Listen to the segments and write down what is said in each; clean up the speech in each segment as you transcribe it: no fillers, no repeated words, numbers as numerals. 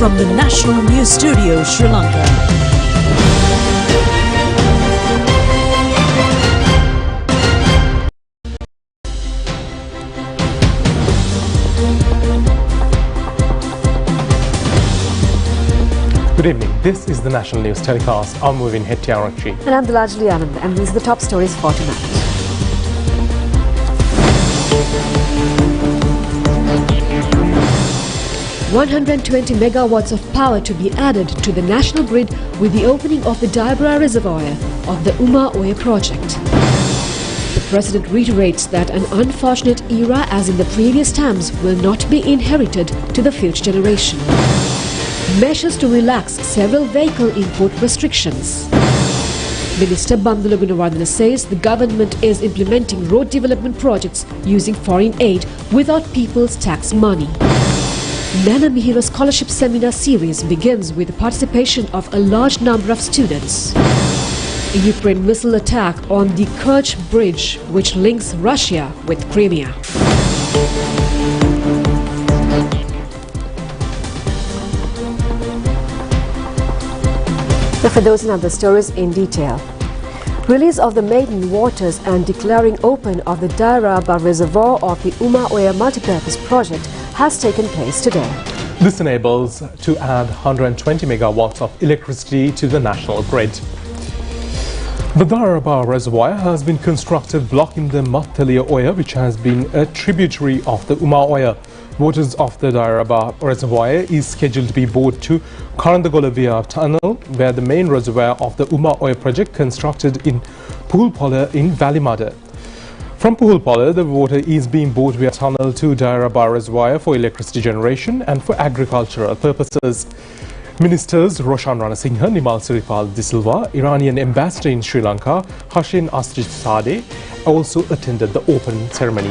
from the National News Studio, Sri Lanka. Good evening. This is the National News Telecast. I'm Movin Hettiarachchi. And I'm Dilajli Anand, and these are the top stories for tonight. $120 megawatts of power to be added to the national grid with the opening of the Dibra Reservoir of the Uma Oya project. The President reiterates that an unfortunate era as in the previous times will not be inherited to the future generation. Measures to relax several vehicle import restrictions. Minister Bandula Gunawardena says the government is implementing road development projects using foreign aid without people's tax money. Nana Mihira Scholarship Seminar Series begins with the participation of a large number of students. A Ukraine missile attack on the Kerch Bridge, which links Russia with Crimea. Now for those and other stories in detail. Release of the maiden waters and declaring open of the Dibra Reservoir of the Uma Oya multipurpose project has taken place today. This enables to add 120 megawatts of electricity to the national grid. The Dibra Reservoir has been constructed blocking the Mattalia Oya, which has been a tributary of the Uma Oya. Waters of the Dibra Reservoir is scheduled to be brought to Karandagola via tunnel, where the main reservoir of the Uma Oya project constructed in Puhulpola in Valimada. From Puhulpola, the water is being brought via tunnel to Dibra Reservoir for electricity generation and for agricultural purposes. Ministers Roshan Ranasinghe, Nimal Siripal De Silva, Iranian ambassador in Sri Lanka, Hashim Asjid also attended the open ceremony.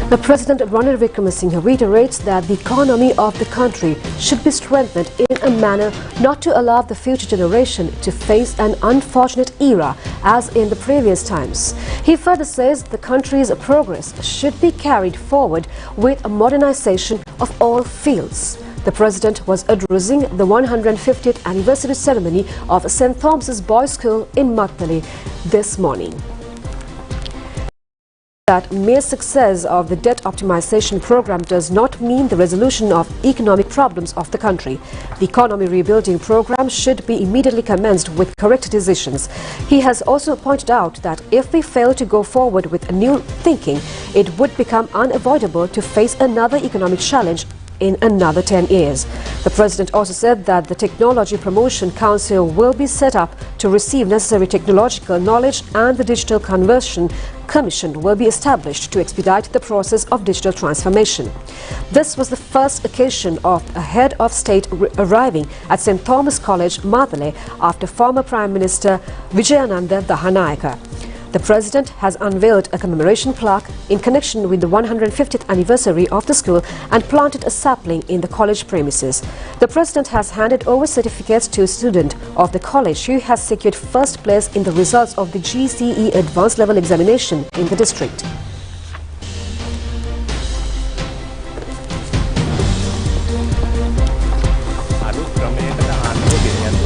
The President Ranil Wickremesinghe reiterates that the economy of the country should be strengthened in a manner not to allow the future generation to face an unfortunate era as in the previous times. He further says the country's progress should be carried forward with a modernization of all fields. The President was addressing the 150th anniversary ceremony of St. Thomas's Boys' School in Mattali this morning. That mere success of the debt optimization program does not mean the resolution of economic problems of the country. The economy rebuilding program should be immediately commenced with correct decisions. He has also pointed out that if we fail to go forward with a new thinking, it would become unavoidable to face another economic challenge in another 10 years. The President also said that the Technology Promotion Council will be set up to receive necessary technological knowledge, and the Digital Conversion Commission will be established to expedite the process of digital transformation. This was the first occasion of a head of state arriving at St. Thomas College, Mathale, after former Prime Minister Vijayananda Dahanayaka. The President has unveiled a commemoration plaque in connection with the 150th anniversary of the school and planted a sapling in the college premises. The President has handed over certificates to a student of the college who has secured first place in the results of the GCE Advanced Level Examination in the district.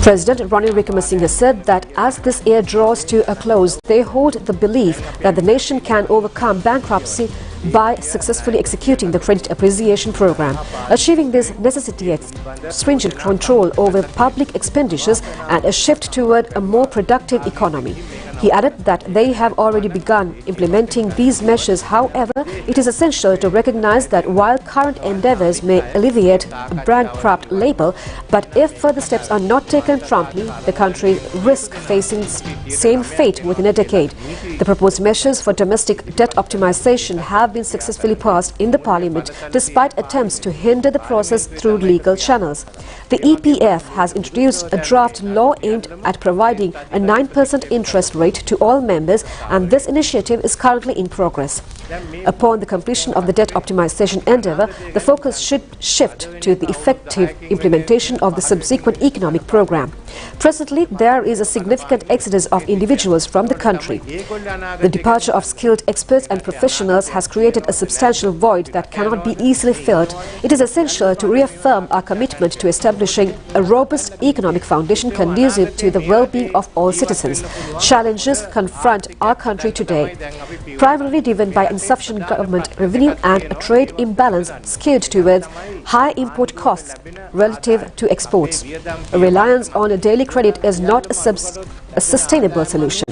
President Ranil Wickremesinghe said that as this year draws to a close, they hold the belief that the nation can overcome bankruptcy by successfully executing the credit appreciation program. Achieving this necessitates stringent control over public expenditures and a shift toward a more productive economy. He added that they have already begun implementing these measures. However, it is essential to recognize that while current endeavors may alleviate a bankrupt label, but if further steps are not taken promptly, the country risks facing same fate within a decade. The proposed measures for domestic debt optimization have been successfully passed in the Parliament despite attempts to hinder the process through legal channels. The EPF has introduced a draft law aimed at providing a 9% interest rate to all members, and this initiative is currently in progress. Upon the completion of the debt optimization endeavor, the focus should shift to the effective implementation of the subsequent economic program. Presently, there is a significant exodus of individuals from the country. The departure of skilled experts and professionals has created a substantial void that cannot be easily filled. It is essential to reaffirm our commitment to establishing a robust economic foundation conducive to the well-being of all citizens. Challenges confront our country today, primarily driven by insufficient government revenue and a trade imbalance skewed towards high import costs relative to exports. A reliance on a daily credit is not a sustainable solution.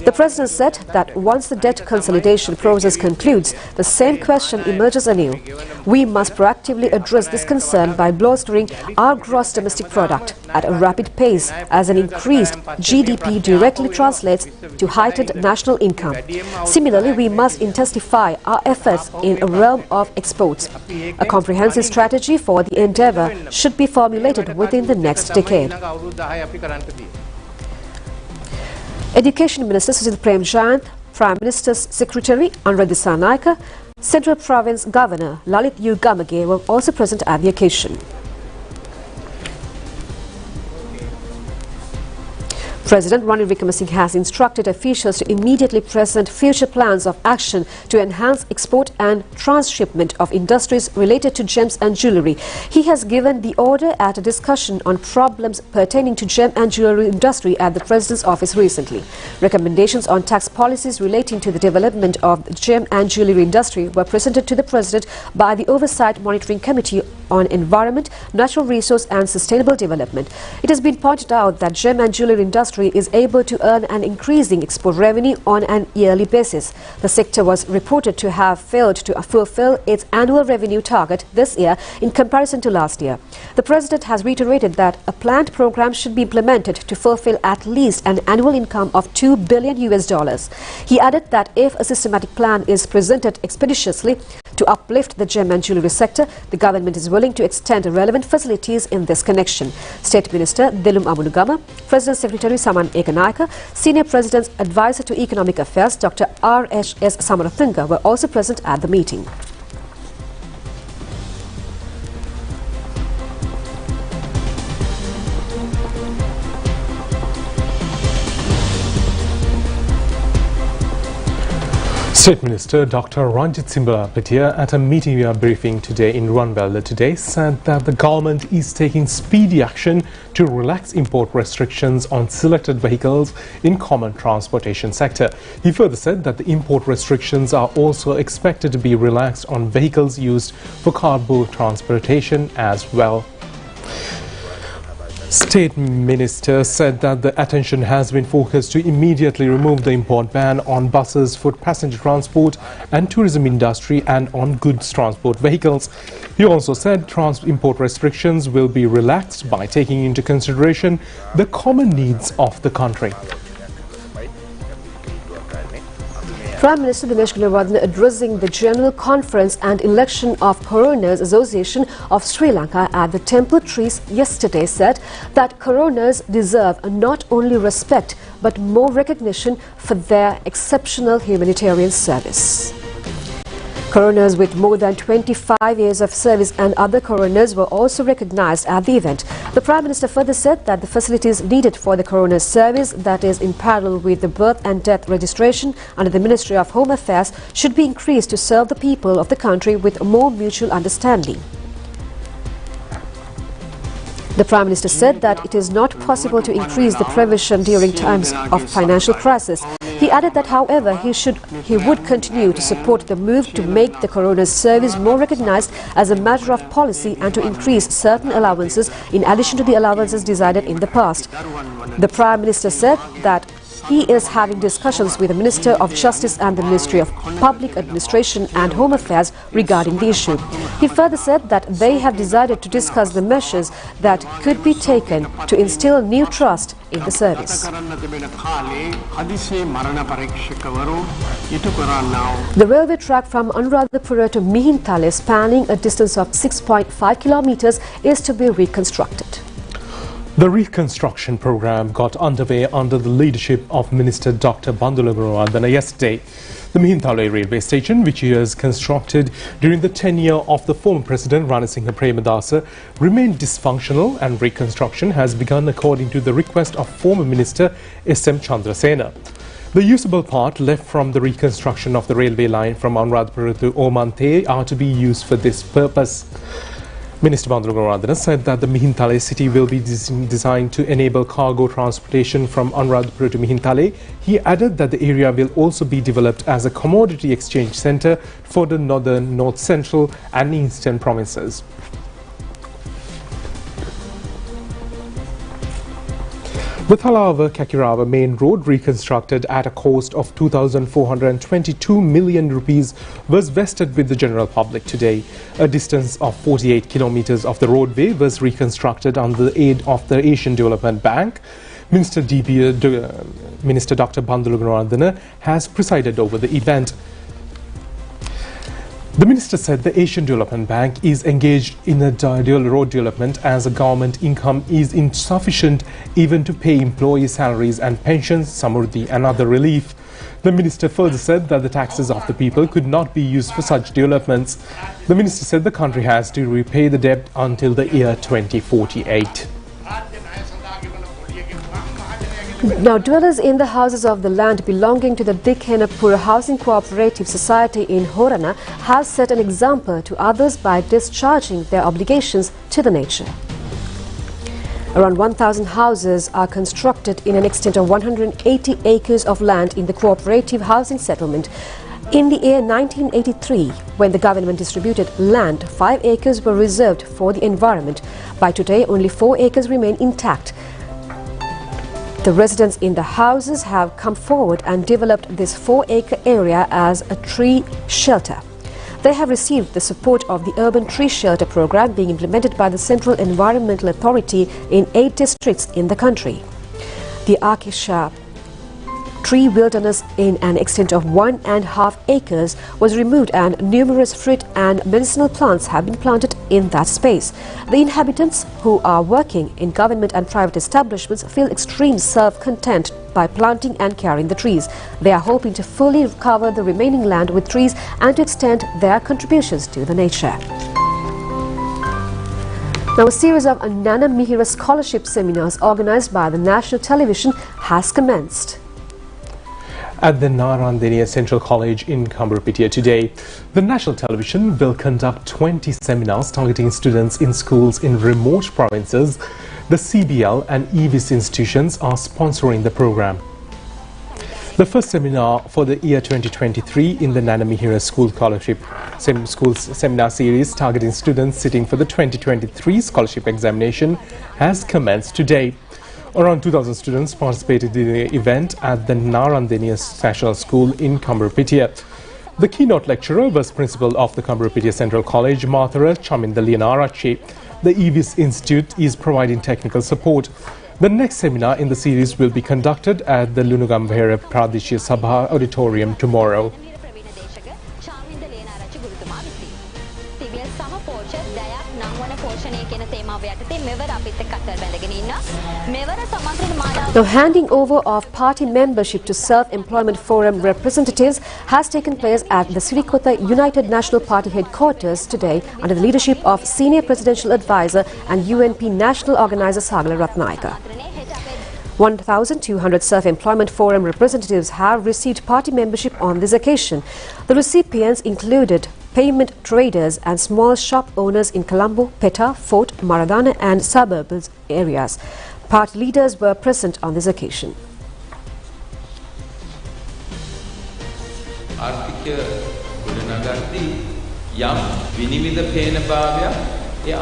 The President said that once the debt consolidation process concludes, the same question emerges anew. We must proactively address this concern by bolstering our gross domestic product at a rapid pace, as an increased GDP directly translates to heightened national income. Similarly, we must intensify our efforts in a realm of exports. A comprehensive strategy for the endeavor should be formulated within the next decade. Education Minister Sushil Premchand, Prime Minister's Secretary Anuradha Dissanayake, Central Province Governor Lalit U. Gamage were also present at the occasion. President Ranil Wickremesinghe has instructed officials to immediately present future plans of action to enhance export and transshipment of industries related to gems and jewellery. He has given the order at a discussion on problems pertaining to gem and jewellery industry at the President's office recently. Recommendations on tax policies relating to the development of the gem and jewellery industry were presented to the President by the Oversight Monitoring Committee on Environment, Natural Resource and Sustainable Development. It has been pointed out that gem and jewellery industry is able to earn an increasing export revenue on an yearly basis. The sector was reported to have failed to fulfill its annual revenue target this year in comparison to last year. The President has reiterated that a planned program should be implemented to fulfill at least an annual income of $2 billion. He added that if a systematic plan is presented expeditiously to uplift the gem and jewellery sector, the government is willing to extend relevant facilities in this connection. State Minister Dilum Amunugama, President Secretary Saman Ekanayake, Senior President's Advisor to Economic Affairs Dr. R.S.S. Samarathunga were also present at the meeting. State Minister Dr. Ranjit Simbala Patia, at a media briefing today in Ranwela today, said that the government is taking speedy action to relax import restrictions on selected vehicles in common transportation sector. He further said that the import restrictions are also expected to be relaxed on vehicles used for cargo transportation as well. State Minister said that the attention has been focused to immediately remove the import ban on buses for passenger transport and tourism industry and on goods transport vehicles. He also said import restrictions will be relaxed by taking into consideration the common needs of the country. Prime Minister Dinesh Gunawardene, addressing the General Conference and Election of Coroners Association of Sri Lanka at the Temple Trees yesterday, said that coroners deserve not only respect but more recognition for their exceptional humanitarian service. Coroners with more than 25 years of service and other coroners were also recognized at the event. The Prime Minister further said that the facilities needed for the coroner's service, that is in parallel with the birth and death registration under the Ministry of Home Affairs, should be increased to serve the people of the country with more mutual understanding. The Prime Minister said that it is not possible to increase the provision during times of financial crisis. He added that, however, he would continue to support the move to make the coroner's service more recognized as a matter of policy and to increase certain allowances in addition to the allowances decided in the past. The Prime Minister said that he is having discussions with the Minister of Justice and the Ministry of Public Administration and Home Affairs regarding the issue. He further said that they have decided to discuss the measures that could be taken to instill new trust in the service. The railway track from Anuradhapura to Mihintale, spanning a distance of 6.5 kilometers, is to be reconstructed. The reconstruction program got underway under the leadership of Minister Dr. Bandula Gunawarddena yesterday. The Mihintale railway station, which was constructed during the tenure of the former President Ranasinghe Premadasa, remained dysfunctional, and reconstruction has begun according to the request of former Minister S.M. Chandrasena. The usable part left from the reconstruction of the railway line from Anuradhapura to Omante are to be used for this purpose. Minister Bandula Gunawarddena said that the Mihintale city will be designed to enable cargo transportation from Anuradhapura to Mihintale. He added that the area will also be developed as a commodity exchange centre for the northern, north central and eastern provinces. The Thalava-Kakirawa main road, reconstructed at a cost of 2,422 million rupees, was vested with the general public today. A distance of 48 kilometers of the roadway was reconstructed under the aid of the Asian Development Bank. Minister Dr. Bandula Gunawarddena has presided over the event. The minister said the Asian Development Bank is engaged in a road development as the government income is insufficient even to pay employee salaries and pensions, samruddhi and other relief. The minister further said that the taxes of the people could not be used for such developments. The minister said the country has to repay the debt until the year 2048. Now, dwellers in the houses of the land belonging to the Dikhenapur Housing Cooperative Society in Horana have set an example to others by discharging their obligations to the nature. Around 1,000 houses are constructed in an extent of 180 acres of land in the cooperative housing settlement. In the year 1983, when the government distributed land, 5 acres were reserved for the environment. By today, only 4 acres remain intact. The residents in the houses have come forward and developed this 4-acre area as a tree shelter. They have received the support of the Urban Tree Shelter program being implemented by the Central Environmental Authority in 8 districts in the country. The Akisha tree wilderness in an extent of 1.5 acres was removed, and numerous fruit and medicinal plants have been planted in that space. The inhabitants, who are working in government and private establishments, feel extreme self-content by planting and caring the trees. They are hoping to fully cover the remaining land with trees and to extend their contributions to the nature. Now, a series of Nana Mihira scholarship seminars organized by the national television has commenced at the Narandeniya Central College in Kamburupitiya today. The national television will conduct 20 seminars targeting students in schools in remote provinces. The CBL and EVIS institutions are sponsoring the program. The first seminar for the year 2023 in the Nana Mihira School Scholarship Seminar Series targeting students sitting for the 2023 scholarship examination has commenced today. Around 2,000 students participated in the event at the Narandeniya National School in Kamburupitiya. The keynote lecturer was principal of the Kamburupitiya Central College, Mathura Chamindalianarachi. The EVIS Institute is providing technical support. The next seminar in the series will be conducted at the Lunugambhera Pradeshya Sabha Auditorium tomorrow. Now, handing over of party membership to Self-Employment Forum representatives has taken place at the Sirikota United National Party headquarters today under the leadership of Senior Presidential Advisor and UNP National Organizer Sagala Ratnayaka. 1,200 Self-Employment Forum representatives have received party membership on this occasion. The recipients included payment traders and small shop owners in Colombo, Petta, Fort, Maradana and suburbs areas. Party leaders were present on this occasion. Leader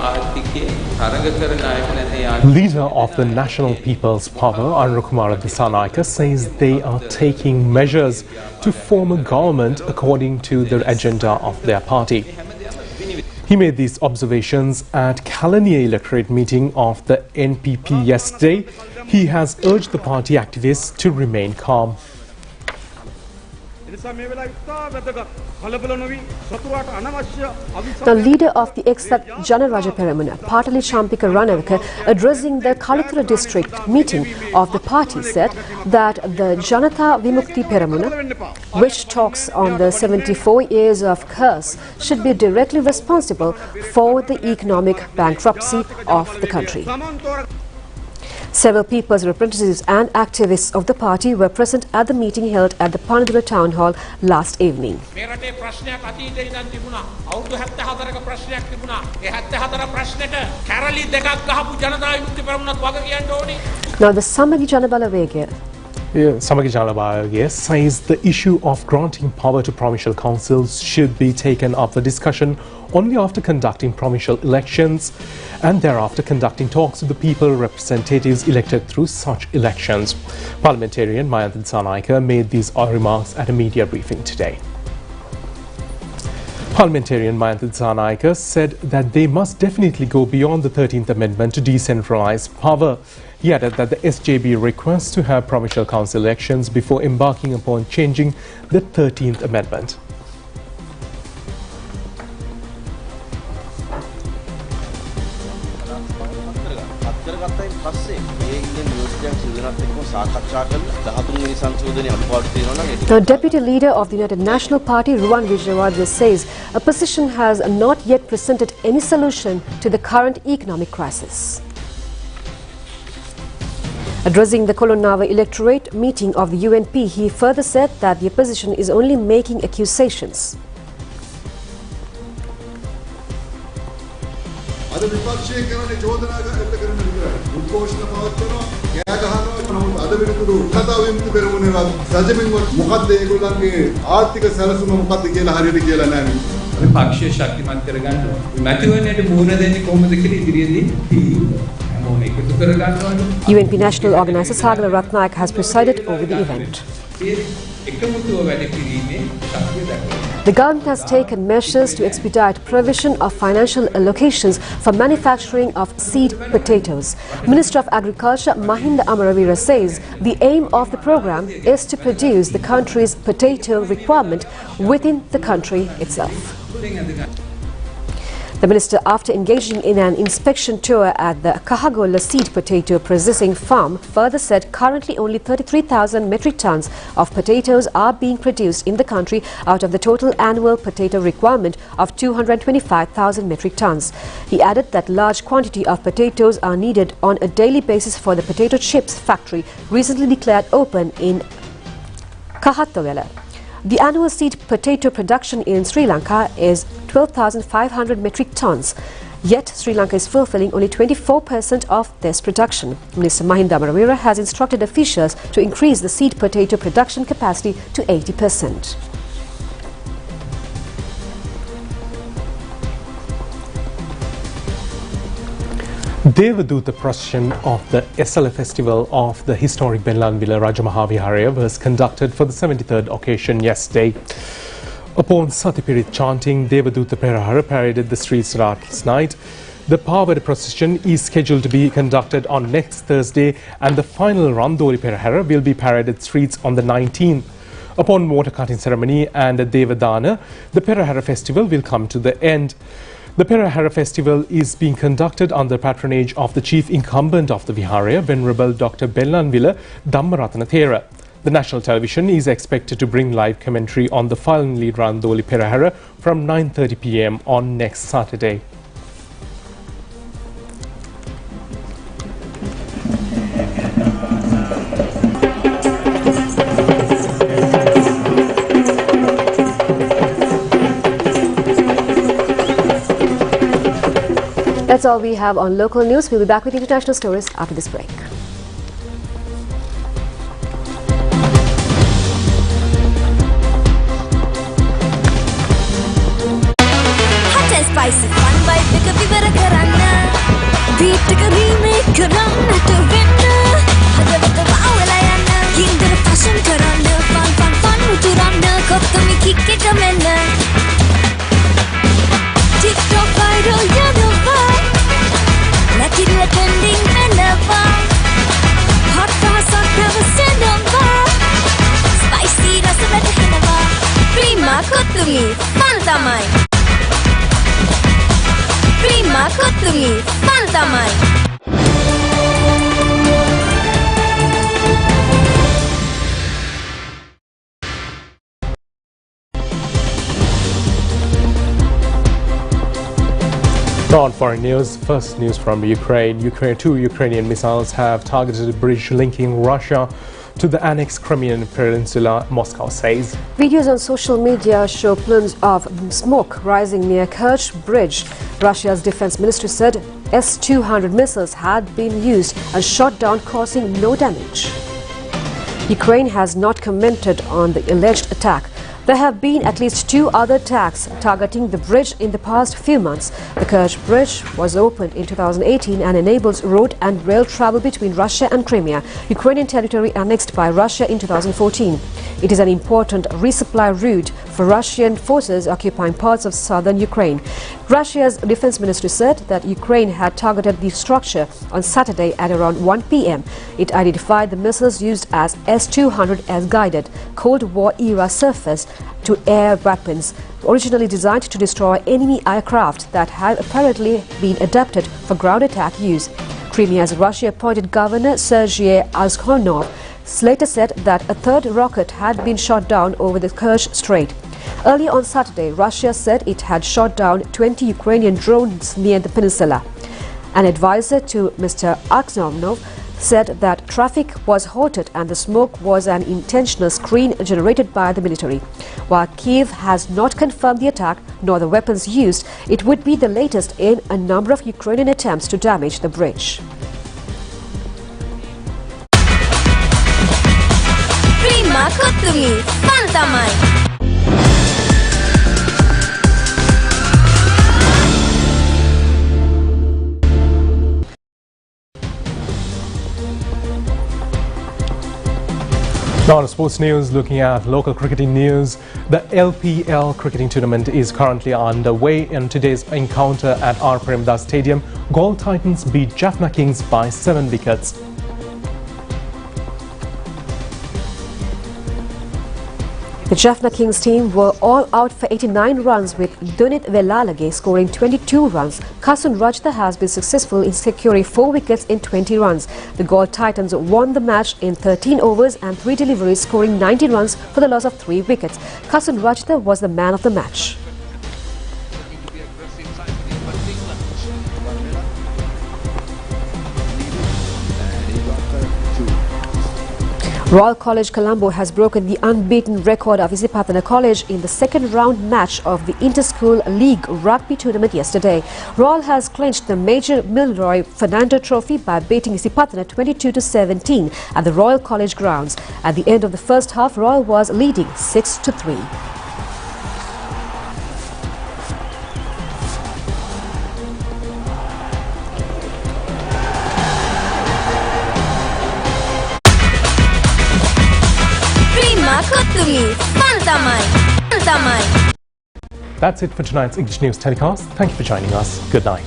of the National People's Power, Anukumara Dissanayake, says they are taking measures to form a government according to the agenda of their party. He made these observations at Kalaniya electorate meeting of the NPP yesterday. He has urged the party activists to remain calm. The leader of the Exat Janaraja Peramuna, Patali Champika Ranavika, addressing the Kalithura district meeting of the party, said that the Janata Vimukti Peramuna, which talks on the 74 years of curse, should be directly responsible for the economic bankruptcy of the country. Several people's representatives and activists of the party were present at the meeting held at the Panadura Town Hall last evening. Now the Samagi Janabalavege Samagi Janabaya says the issue of granting power to provincial councils should be taken up for discussion only after conducting provincial elections and thereafter conducting talks with the people representatives elected through such elections. Parliamentarian Mayantha Dissanayake made these remarks at a media briefing today. Parliamentarian Mayantha Dissanayake said that they must definitely go beyond the 13th Amendment to decentralise power. He added that the SJB requests to have provincial council elections before embarking upon changing the 13th Amendment. The Deputy Leader of the United National Party, Ruwan Wijewardene, says opposition has not yet presented any solution to the current economic crisis. Addressing the Kolonava electorate meeting of the UNP, he further said that the opposition is only making accusations. UNP National Organizer Sagala Ratnayak has presided over the event. The government has taken measures to expedite provision of financial allocations for manufacturing of seed potatoes. Minister of Agriculture Mahinda Amaravira says the aim of the program is to produce the country's potato requirement within the country itself. The minister, after engaging in an inspection tour at the Kahagola seed potato processing farm, further said currently only 33,000 metric tons of potatoes are being produced in the country out of the total annual potato requirement of 225,000 metric tons. He added that large quantity of potatoes are needed on a daily basis for the potato chips factory recently declared open in Kahattawala. The annual seed potato production in Sri Lanka is 12,500 metric tons. Yet, Sri Lanka is fulfilling only 24% of this production. Minister Mahinda Amaravira has instructed officials to increase the seed potato production capacity to 80%. Devaduta procession of the SLA festival of the historic Benlanvilla Rajamahaviharaya was conducted for the 73rd occasion yesterday. Upon Satipirit chanting, Devaduta Perahara paraded the streets last night. The Pavada procession is scheduled to be conducted on next Thursday, and the final Randoli Perahara will be paraded streets on the 19th. Upon water cutting ceremony and Devadana, the Perahara festival will come to the end. The Perahara festival is being conducted under patronage of the chief incumbent of the Viharaya, Venerable Dr. Bellanvilla Dhammaratana Thera. The national television is expected to bring live commentary on the finally Randoli Perahara from 9:30 p.m. on next Saturday. That's all we have on local news. We'll be back with international stories after this break. Hot and spicy, fun bite, pick up 그런 우뚜리는 하루부터 와울라야는 힘들어 fashion 그런 fun 우뚜라는 거품이 깊게 점에는 틱톡 바이럴 여러봐 나길래 trending 해나봐 핫하서 타고 새너봐 스파이시 라스베트 해나봐 프리마 코뚜미 판타마이 프리마 코뚜미 판타마이 On foreign news, first news from Ukraine. Two Ukrainian missiles have targeted a bridge linking Russia to the annexed Crimean Peninsula, Moscow says. Videos on social media show plumes of smoke rising near Kerch Bridge. Russia's defense ministry said S-200 missiles had been used and shot down, causing no damage. Ukraine has not commented on the alleged attack. There have been at least 2 other attacks targeting the bridge in the past few months. The Kerch Bridge was opened in 2018 and enables road and rail travel between Russia and Crimea, Ukrainian territory annexed by Russia in 2014. It is an important resupply route for Russian forces occupying parts of southern Ukraine. Russia's defense ministry said that Ukraine had targeted the structure on Saturday at around 1 p.m. It identified the missiles used as S-200 as guided Cold War-era surface to air weapons, originally designed to destroy enemy aircraft that had apparently been adapted for ground attack use. Crimea's Russia-appointed governor Sergei Azkhonov later said that a third rocket had been shot down over the Kerch Strait. Earlier on Saturday, Russia said it had shot down 20 Ukrainian drones near the peninsula. An advisor to Mr. Azkhonov said that traffic was halted and the smoke was an intentional screen generated by the military. While Kiev has not confirmed the attack nor the weapons used, it would be the latest in a number of Ukrainian attempts to damage the bridge. Prima kottumi pantamai. Now on sports news, looking at local cricketing news, the LPL cricketing tournament is currently underway. In today's encounter at R. Premdas Stadium, Galle Titans beat Jaffna Kings by 7 wickets. The Jaffna Kings team were all out for 89 runs, with Dunit Velalage scoring 22 runs. Kasun Rajda has been successful in securing 4 wickets in 20 runs. The Galle Titans won the match in 13 overs and 3 deliveries, scoring 19 runs for the loss of 3 wickets. Kasun Rajda was the man of the match. Royal College Colombo has broken the unbeaten record of Isipatana College in the second round match of the Inter-School League Rugby tournament yesterday. Royal has clinched the Major Milroy Fernando Trophy by beating Isipatana 22-17 at the Royal College grounds. At the end of the first half, Royal was leading 6-3. That's it for tonight's English News telecast. Thank you for joining us. Good night.